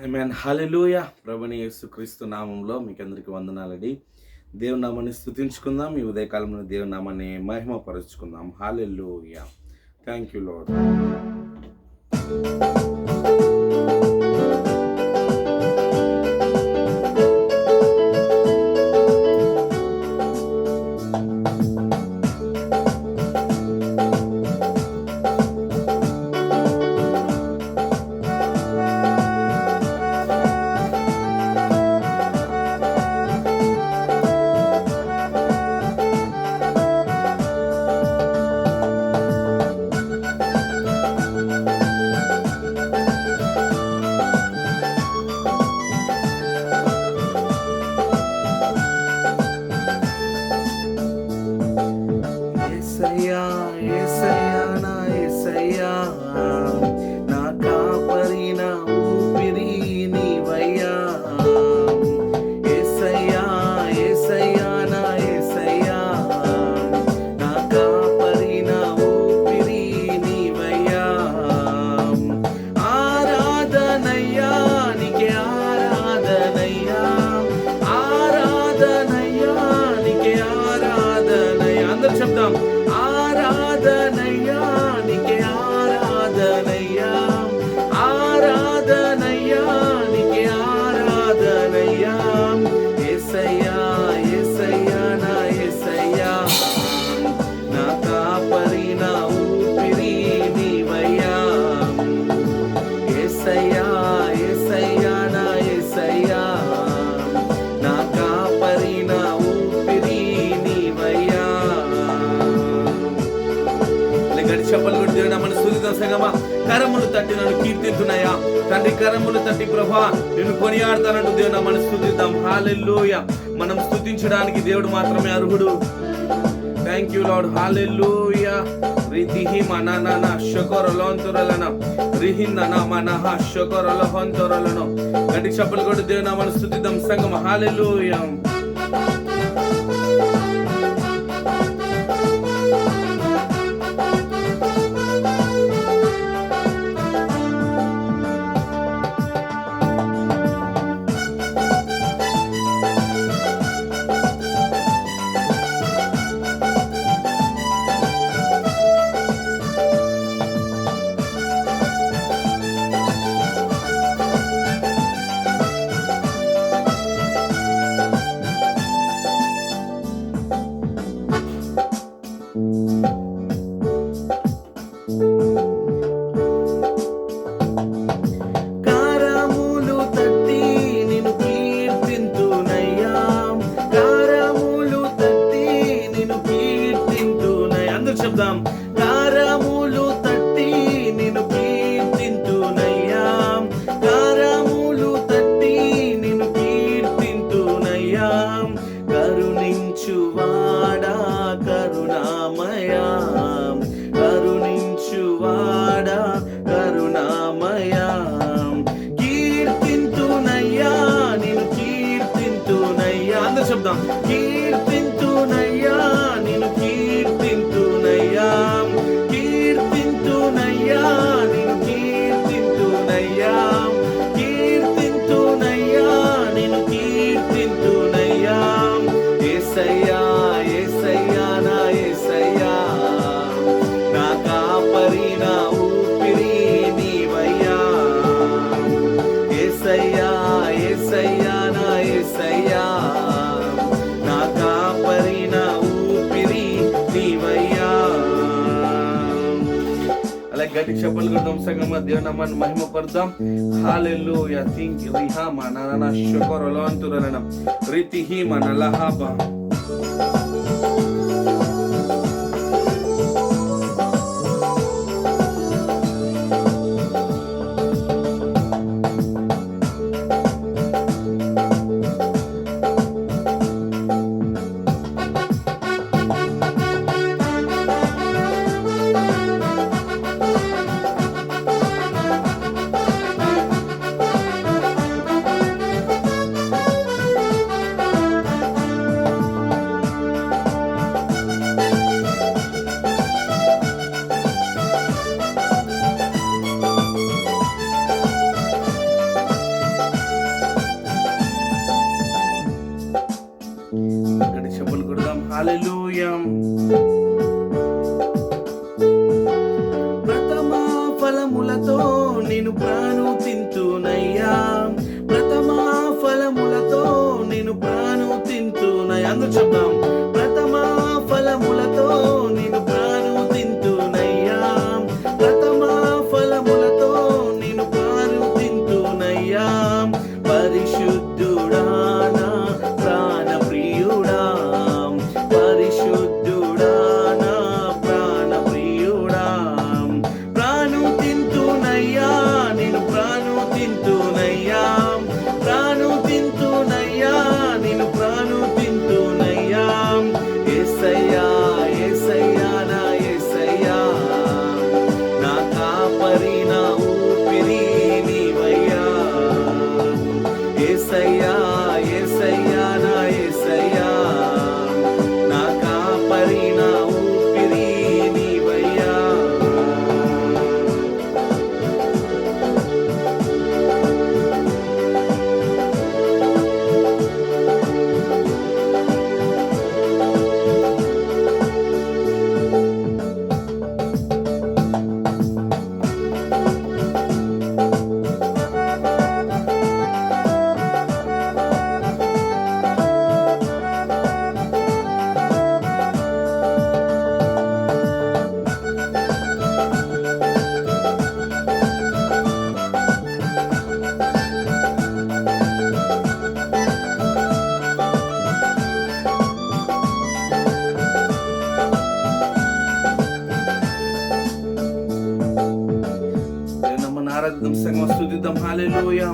ఆమేన్. హల్లెలూయా. ప్రభువైన యేసుక్రీస్తు నామంలో మీకందరికీ వందనాలండి. దేవుని నామాన్ని స్తుతించుకుందాం. ఈ ఉదయకాలంలో దేవుని నామాన్ని మహిమపరుచుకుందాం. హల్లెలూయా. Thank you Lord. యేసయ్యా యేసయ్యా నా యేసయ్యా, నా కాపరి నా ఊపిరి నీవయ్యా. యేసయ్యా యేసయ్యా నా యేసయ్యా, నా కాపరి నా ఊపిరి నీవయ్యా. ఆరాధనయ్యా నీకే ఆరాధనయ్యా, ఆరాధనయ్యా నీకే ఆరాధనయ్యా. అందరూ చెప్దాం. ఆరాధనయ్యా నీకే ఆరాధనయ్యా, ఆరాధనయ్యా నీకే ఆరాధనయ్యా. యేసయ్యా యేసయ్యా నా యేసయ్యా, నా కాపరి నా ఊపిరి నీవయ్యా. యేసయ్యా యేసయ్యా నా యేసయ్యా, నా కాపరి నా ఊపిరి నీవయ్యా. చెప్పలు కూడా దేవుడు మన స్తుతిద్దాం సంగమా. కరములు తట్టి నన్ను కీర్తించున్నాయా తండ్రి, కరములు తట్టి ప్రభా నేను కొనియాడతానంటూ దేవుడు మన స్తుతిద్దాం. హల్లెలూయా. మనం స్తుతించడానికి దేవుడు మాత్రమే అర్హుడు. Thank you Lord. హల్లెలూయా. రితిహి మననన షకరలంతురలన రిహిన్నన మనహ షకరలహంతురలను. గట్టి చెప్పలు కూడా దేవుడు మన స్తుతిద్దాం సంగమా. హల్లెలూయా. కరములు తట్టి నిన్ను కీర్తింతునయ్యా, కరములు తట్టి నిన్ను కీర్తింతునయ్యా. అందరూ చెప్దాం. కరములు తట్టి నిన్ను కీర్తింతునయ్యా, కరములు తట్టి నిన్ను కీర్తింతునయ్యా. కరుణించువాడా కరుణామయా, కరుణించువాడా కరుణామయా. కీర్తింతునయ్యా నిన్ను కీర్తింతునయ్యా. అందరూ చెప్దాం. కీర్తింతునయ్యా నిన్ను కీర్తింతునయ్యా, కీర్తింతునయ్యా నిన్ను కీర్తింతునయ్యా, కీర్తింతునయ్యా నిన్ను కీర్తింతునయ్యా. యేసయ్యా యేసయ్యా నా యేసయ్యా, నా కాపరి నా ఊపిరి నీవయ్యా. యేసయ్యా యేసయ్యా నా యేసయ్యా, నా కాపరి నా ఊపిరి నీవయ్యా. అలాగే గట్టి చెప్పలు కొడదాం సంగమా. దేవుని నామాన్ని మహిమపడదాం. హల్లెలూయా. థింక్ రిహా మనన షకరలంతురలన రితిహి మనలహబా. హల్లెలూయా. ప్రథమ ఫలములతో నేను ప్రాణుతింతునయ్యా, ప్రథమ ఫలములతో నేను ప్రాణుతింతునయ్యా. అందరూ చెప్దాం. ప్రథమ ఫలములతో నేను ప్రాణుతింతునయ్యా, ప్రథమ ఫలములతో నేను ప్రాణుతింతునయ్యా. పరిశుద్ధుడా నా ప్రాణ ప్రియుడా, పరిశుద్ధుడా నా ప్రాణ ప్రియుడా. ప్రాణు తింటునయ్యా నేను ప్రాణు తింటునయ్యా, ప్రాణు తింటునయ్యా నేను ప్రాణు తింటునయ్యా. యేసయ్యా యేసయ్యా నా యేసయ్యా, నా కాపరి నా ఊపిరి నీవయ్యా. యేసయ్యా యేసయ్యా నా యేసయ్యా, నా కాపరి నా ఊపిరి నీవయ్యా. ఆరాధిద్దాం, సంగమా స్తుతిద్దాం. హల్లెలూయా.